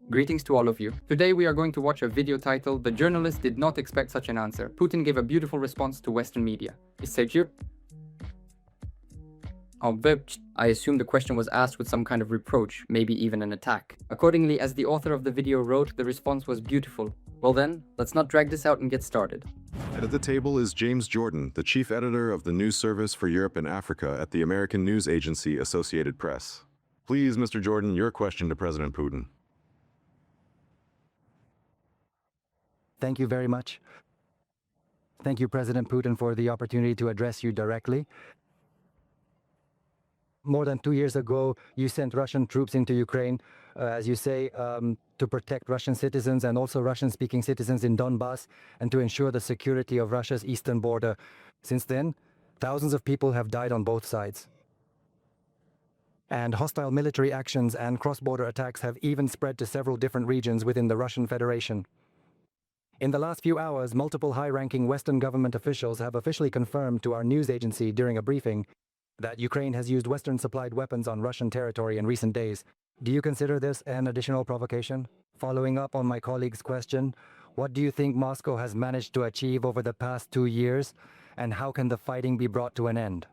Greetings to all of you. Today we are going to watch a video titled "The Journalist Did Not Expect Such an Answer. Putin Gave a Beautiful Response to Western Media." I assume the question was asked with some kind of reproach, maybe even an attack. Accordingly, as the author of the video wrote, the response was beautiful. Well then, let's not drag this out and get started. And at the table is James Jordan, the chief editor of the news service for Europe and Africa at the American news agency Associated Press. Please, Mr. Jordan, your question to President Putin. Thank you very much. Thank you, President Putin, for the opportunity to address you directly. More than 2 years ago, you sent Russian troops into Ukraine, as you say, to protect Russian citizens and also Russian-speaking citizens in Donbass and to ensure the security of Russia's eastern border. Since then, thousands of people have died on both sides. And hostile military actions and cross-border attacks have even spread to several different regions within the Russian Federation. In the last few hours, multiple high-ranking Western government officials have officially confirmed to our news agency during a briefing that Ukraine has used Western-supplied weapons on Russian territory in recent days. Do you consider this an additional provocation? Following up on my colleague's question, what do you think Moscow has managed to achieve over the past 2 years, and how can the fighting be brought to an end?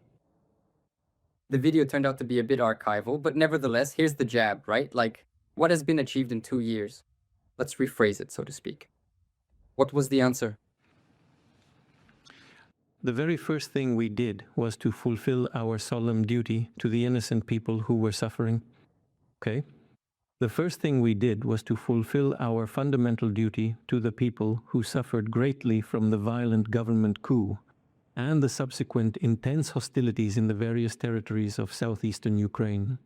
The video turned out to be a bit archival, but nevertheless, here's the jab, right? Like, what has been achieved in 2 years? Let's rephrase it, so to speak. What was the answer? The very first thing we did was to fulfill our solemn duty to the innocent people who were suffering. Okay? The first thing we did was to fulfill our fundamental duty to the people who suffered greatly from the violent government coup and the subsequent intense hostilities in the various territories of southeastern Ukraine.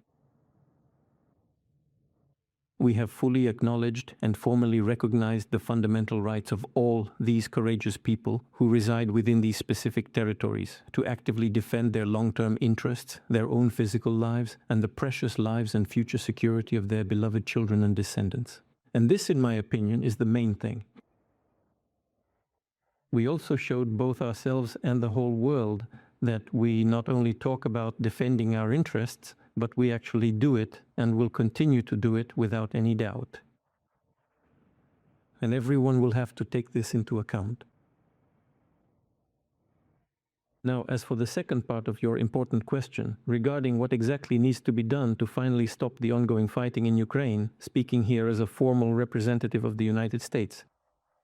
We have fully acknowledged and formally recognized the fundamental rights of all these courageous people who reside within these specific territories to actively defend their long-term interests, their own physical lives, and the precious lives and future security of their beloved children and descendants. And this, in my opinion, is the main thing. We also showed both ourselves and the whole world that we not only talk about defending our interests, but we actually do it and will continue to do it without any doubt. And everyone will have to take this into account. Now, as for the second part of your important question regarding what exactly needs to be done to finally stop the ongoing fighting in Ukraine, speaking here as a formal representative of the United States,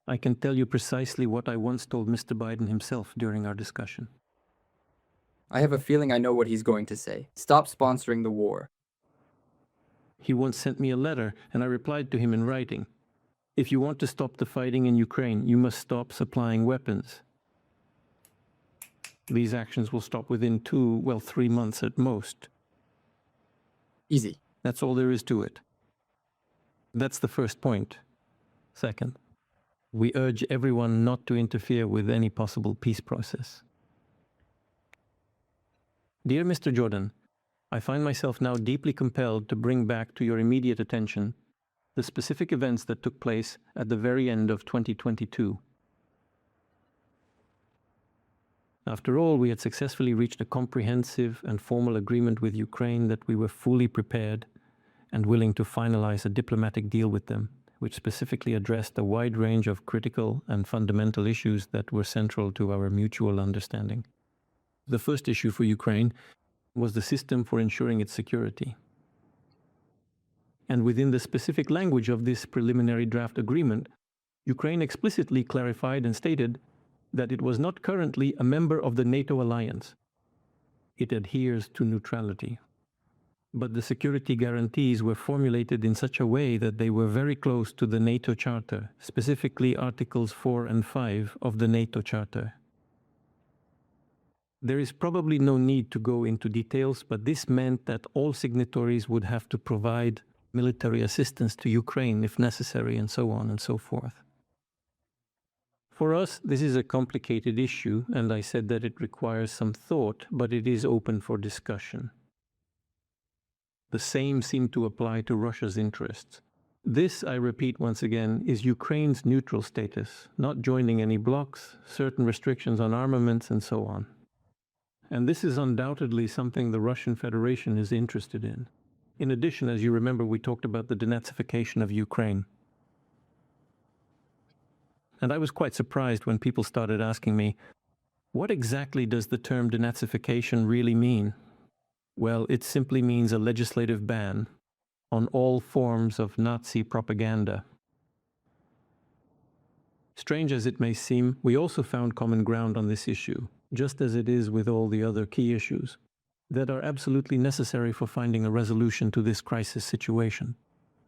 I can tell you precisely what I once told Mr. Biden himself during our discussion. I have a feeling I know what he's going to say. Stop sponsoring the war. He once sent me a letter, and I replied to him in writing, "If you want to stop the fighting in Ukraine, you must stop supplying weapons." These actions will stop within 3 months at most. Easy. That's all there is to it. That's the first point. Second, we urge everyone not to interfere with any possible peace process. Dear Mr. Jordan, I find myself now deeply compelled to bring back to your immediate attention the specific events that took place at the very end of 2022. After all, we had successfully reached a comprehensive and formal agreement with Ukraine that we were fully prepared and willing to finalize a diplomatic deal with them, which specifically addressed a wide range of critical and fundamental issues that were central to our mutual understanding. The first issue for Ukraine was the system for ensuring its security. And within the specific language of this preliminary draft agreement, Ukraine explicitly clarified and stated that it was not currently a member of the NATO alliance. It adheres to neutrality. But the security guarantees were formulated in such a way that they were very close to the NATO Charter, specifically Articles 4 and 5 of the NATO Charter. There is probably no need to go into details, but this meant that all signatories would have to provide military assistance to Ukraine if necessary, and so on and so forth. For us, this is a complicated issue, and I said that it requires some thought, but it is open for discussion. The same seemed to apply to Russia's interests. This, I repeat once again, is Ukraine's neutral status, not joining any blocs, certain restrictions on armaments, and so on. And this is undoubtedly something the Russian Federation is interested in. In addition, as you remember, we talked about the denazification of Ukraine. And I was quite surprised when people started asking me, what exactly does the term denazification really mean? Well, it simply means a legislative ban on all forms of Nazi propaganda. Strange as it may seem, we also found common ground on this issue, just as it is with all the other key issues that are absolutely necessary for finding a resolution to this crisis situation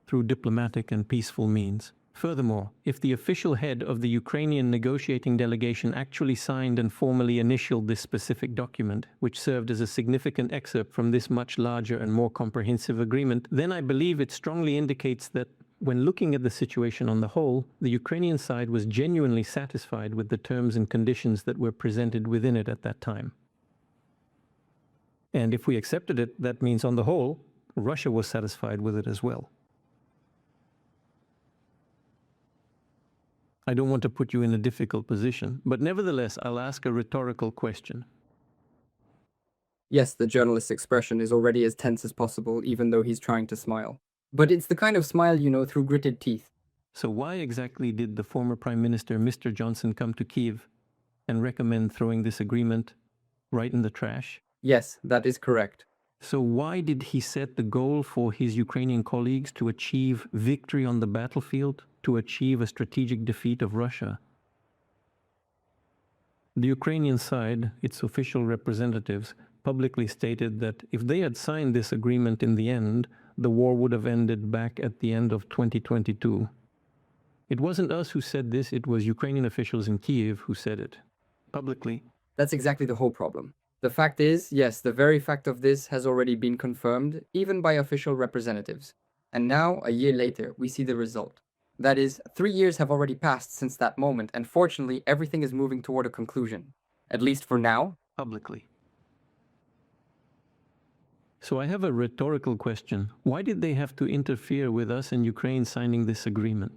through diplomatic and peaceful means. Furthermore, if the official head of the Ukrainian negotiating delegation actually signed and formally initialed this specific document, which served as a significant excerpt from this much larger and more comprehensive agreement, then I believe it strongly indicates that when looking at the situation on the whole, the Ukrainian side was genuinely satisfied with the terms and conditions that were presented within it at that time. And if we accepted it, that means on the whole, Russia was satisfied with it as well. I don't want to put you in a difficult position, but nevertheless, I'll ask a rhetorical question. Yes, the journalist's expression is already as tense as possible, even though he's trying to smile. But it's the kind of smile, you know, through gritted teeth. So why exactly did the former Prime Minister, Mr. Johnson, come to Kiev and recommend throwing this agreement right in the trash? Yes, that is correct. So why did he set the goal for his Ukrainian colleagues to achieve victory on the battlefield, to achieve a strategic defeat of Russia? The Ukrainian side, its official representatives, publicly stated that if they had signed this agreement in the end, the war would have ended back at the end of 2022. It wasn't us who said this, it was Ukrainian officials in Kiev who said it, publicly. That's exactly the whole problem. The fact is, yes, the very fact of this has already been confirmed, even by official representatives. And now, a year later, we see the result. That is, 3 years have already passed since that moment, and fortunately, everything is moving toward a conclusion. At least for now. Publicly. So I have a rhetorical question. Why did they have to interfere with us and Ukraine signing this agreement?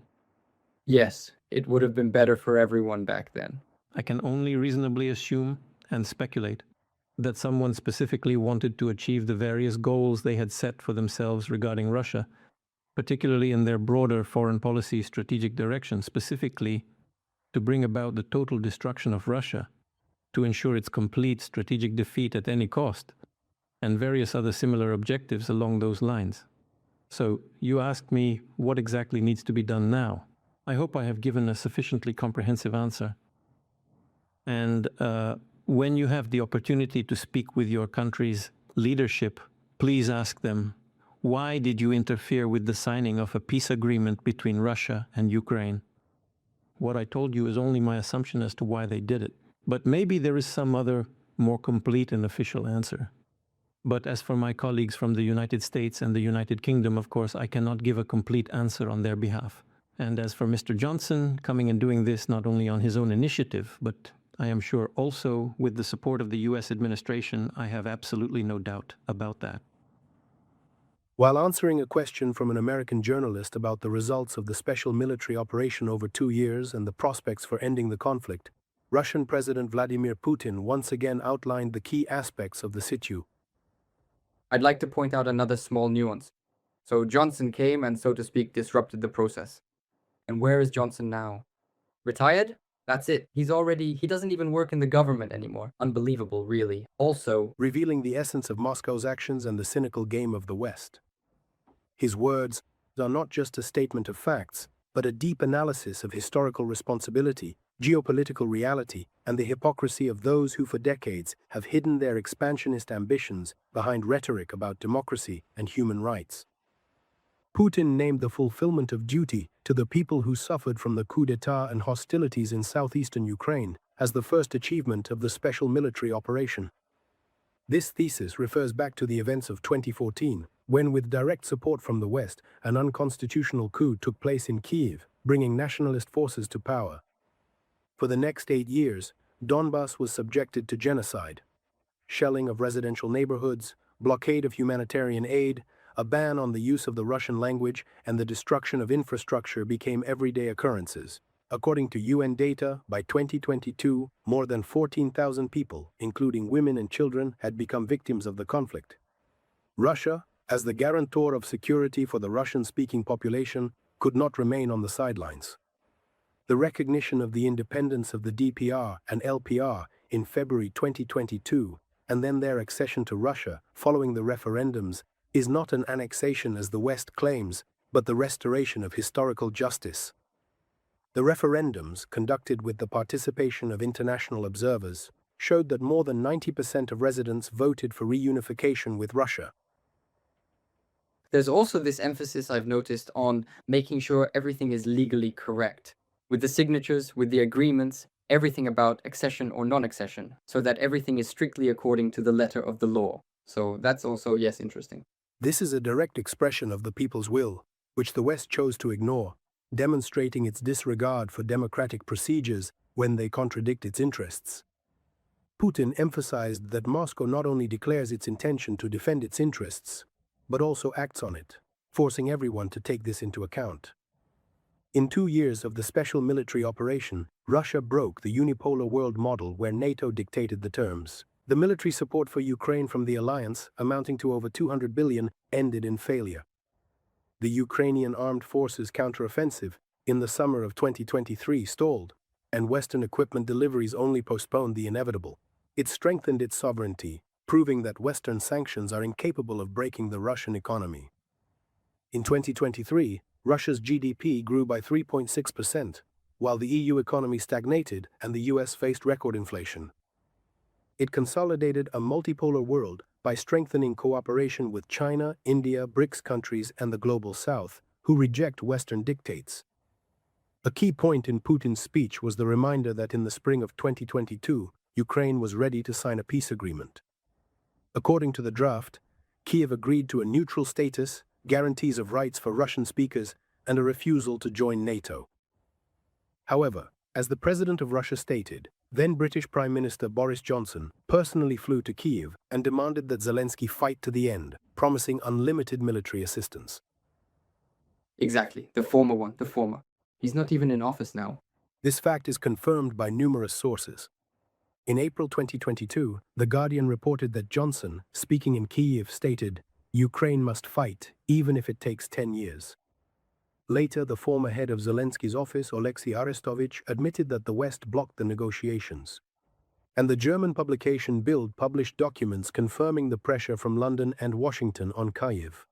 Yes, it would have been better for everyone back then. I can only reasonably assume and speculate that someone specifically wanted to achieve the various goals they had set for themselves regarding Russia, particularly in their broader foreign policy strategic direction, specifically to bring about the total destruction of Russia, to ensure its complete strategic defeat at any cost, and various other similar objectives along those lines. So you asked me what exactly needs to be done now. I hope I have given a sufficiently comprehensive answer. And when you have the opportunity to speak with your country's leadership, please ask them, why did you interfere with the signing of a peace agreement between Russia and Ukraine? What I told you is only my assumption as to why they did it. But maybe there is some other, more complete and official answer. But as for my colleagues from the United States and the United Kingdom, of course, I cannot give a complete answer on their behalf. And as for Mr. Johnson coming and doing this not only on his own initiative, but I am sure also with the support of the US administration, I have absolutely no doubt about that. While answering a question from an American journalist about the results of the special military operation over 2 years and the prospects for ending the conflict, Russian President Vladimir Putin once again outlined the key aspects of the situ. I'd like to point out another small nuance. So Johnson came and, so to speak, disrupted the process. And where is Johnson now? Retired? That's it. He doesn't even work in the government anymore. Unbelievable, really. Also, Revealing the essence of Moscow's actions and the cynical game of the West. His words are not just a statement of facts, but a deep analysis of historical responsibility, geopolitical reality, and the hypocrisy of those who for decades have hidden their expansionist ambitions behind rhetoric about democracy and human rights. Putin named the fulfillment of duty to the people who suffered from the coup d'état and hostilities in southeastern Ukraine as the first achievement of the special military operation. This thesis refers back to the events of 2014, when, with direct support from the West, an unconstitutional coup took place in Kiev, bringing nationalist forces to power. For the next 8 years, Donbas was subjected to genocide. Shelling of residential neighborhoods, blockade of humanitarian aid, a ban on the use of the Russian language, and the destruction of infrastructure became everyday occurrences. According to UN data, by 2022, more than 14,000 people, including women and children, had become victims of the conflict. Russia, as the guarantor of security for the Russian-speaking population, could not remain on the sidelines. The recognition of the independence of the DPR and LPR in February 2022, and then their accession to Russia following the referendums, is not an annexation as the West claims, but the restoration of historical justice. The referendums, conducted with the participation of international observers, showed that more than 90% of residents voted for reunification with Russia. There's also this emphasis I've noticed on making sure everything is legally correct, with the signatures, with the agreements, everything about accession or non-accession, so that everything is strictly according to the letter of the law. So that's also, yes, interesting. This is a direct expression of the people's will, which the West chose to ignore, demonstrating its disregard for democratic procedures when they contradict its interests. Putin emphasized that Moscow not only declares its intention to defend its interests, but also acts on it, forcing everyone to take this into account. In 2 years of the special military operation, Russia broke the unipolar world model where NATO dictated the terms. The military support for Ukraine from the alliance, amounting to over 200 billion, ended in failure. The Ukrainian armed forces counteroffensive in the summer of 2023 stalled, and Western equipment deliveries only postponed the inevitable. It strengthened its sovereignty, proving that Western sanctions are incapable of breaking the Russian economy. In 2023, Russia's GDP grew by 3.6%, while the EU economy stagnated and the US faced record inflation. It consolidated a multipolar world by strengthening cooperation with China, India, BRICS countries, and the Global South, who reject Western dictates. A key point in Putin's speech was the reminder that in the spring of 2022, Ukraine was ready to sign a peace agreement. According to the draft, Kiev agreed to a neutral status, guarantees of rights for Russian speakers, and a refusal to join NATO. However, as the president of Russia stated, then British Prime Minister Boris Johnson personally flew to Kiev and demanded that Zelensky fight to the end, promising unlimited military assistance. Exactly, the former one, the former. He's not even in office now. This fact is confirmed by numerous sources. In April 2022, The Guardian reported that Johnson, speaking in Kiev, stated, "Ukraine must fight, even if it takes 10 years." Later, the former head of Zelensky's office, Oleksiy Arestovich, admitted that the West blocked the negotiations. And the German publication Bild published documents confirming the pressure from London and Washington on Kyiv.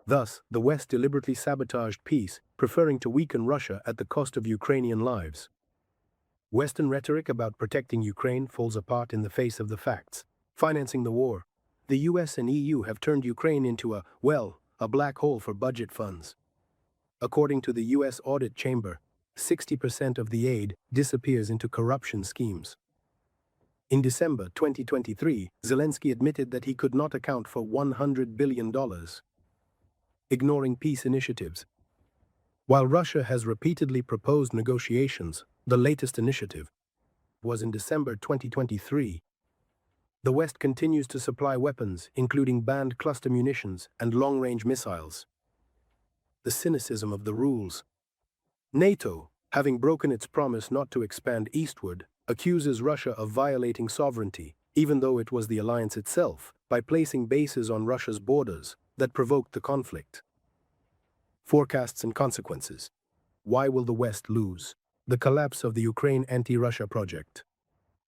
Thus, the West deliberately sabotaged peace, preferring to weaken Russia at the cost of Ukrainian lives. Western rhetoric about protecting Ukraine falls apart in the face of the facts. Financing the war, the US and EU have turned Ukraine into a black hole for budget funds. According to the US Audit Chamber, 60% of the aid disappears into corruption schemes. In December 2023, Zelensky admitted that he could not account for $100 billion, ignoring peace initiatives. While Russia has repeatedly proposed negotiations, the latest initiative was in December 2023. The West continues to supply weapons, including banned cluster munitions and long-range missiles. The cynicism of the rules. NATO, having broken its promise not to expand eastward, accuses Russia of violating sovereignty, even though it was the alliance itself, by placing bases on Russia's borders that provoked the conflict. Forecasts and consequences. Why will the West lose? The collapse of the Ukraine anti-Russia project.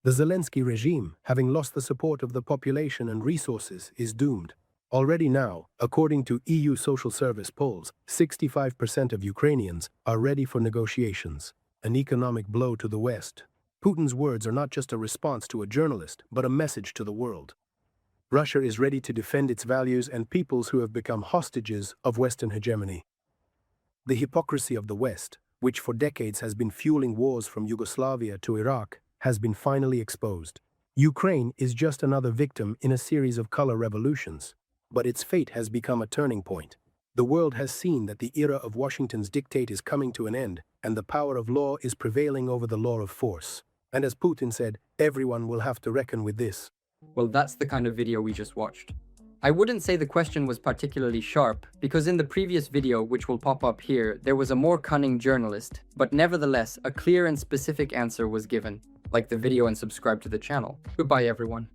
The Zelensky regime, having lost the support of the population and resources, is doomed. Already now, according to EU social service polls, 65% of Ukrainians are ready for negotiations, an economic blow to the West. Putin's words are not just a response to a journalist, but a message to the world. Russia is ready to defend its values and peoples who have become hostages of Western hegemony. The hypocrisy of the West, which for decades has been fueling wars from Yugoslavia to Iraq, has been finally exposed. Ukraine is just another victim in a series of color revolutions, but its fate has become a turning point. The world has seen that the era of Washington's dictate is coming to an end, and the power of law is prevailing over the law of force. And as Putin said, everyone will have to reckon with this. Well, that's the kind of video we just watched. I wouldn't say the question was particularly sharp, because in the previous video, which will pop up here, there was a more cunning journalist, but nevertheless, a clear and specific answer was given. Like the video and subscribe to the channel. Goodbye, everyone.